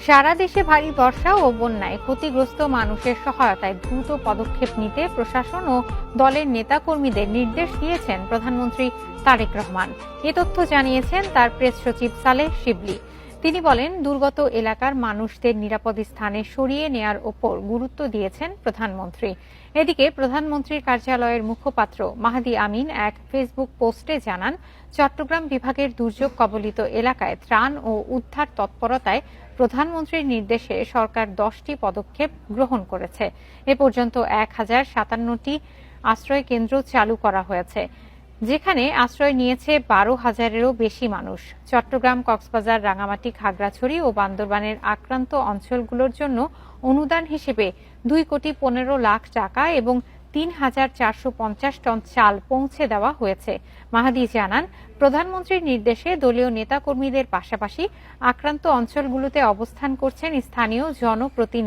সারা দেশে ভারী বর্ষা ও বন্যায় ক্ষতিগ্রস্ত মানুষের সহায়তায় দ্রুত পদক্ষেপ নিতে প্রশাসন ও দলের নেতাকর্মীদের নির্দেশ দিয়েছেন প্রধানমন্ত্রী তারেক রহমান। এ তথ্য জানিয়েছেন তার প্রেস সচিব সালেহ শিবলি। তিনি বলেন, দুর্গত এলাকার মানুষদের নিরাপদ স্থানে সরিয়ে নেয়ার ওপর গুরুত্ব দিয়েছেন প্রধানমন্ত্রী। এদিকে প্রধানমন্ত্রীর কার্যালয়ের মুখপাত্র মাহাদি আমিন এক ফেসবুক পোস্টে জানান, চট্টগ্রাম বিভাগের দুর্যোগ কবলিত এলাকায় ত্রাণ ও উদ্ধার তৎপরতায় প্রধানমন্ত্রীর নির্দেশে সরকার 10টি পদক্ষেপ গ্রহণ করেছে। এ পর্যন্ত 1057টি আশ্রয় কেন্দ্র চালু করা হয়েছে, যেখানে আশ্রয় নিয়েছে 12,000-এরও বেশি মানুষ। চট্টগ্রাম, কক্সবাজার, রাঙামাটি, খাগড়াছড়ি ও বান্দরবানের আক্রান্ত অঞ্চলগুলোর জন্য অনুদান হিসেবে 2,15,00,000 টাকা এবং 3,450 টন চাল পৌঁছে দেওয়া হয়েছে। মাহাদি জানান, প্রধানমন্ত্রীর নির্দেশে দলীয় নেতাকর্মীদের পাশাপাশি আক্রান্ত অঞ্চলগুলোতে অবস্থান করছেন স্থানীয় জনপ্রতিনিধি।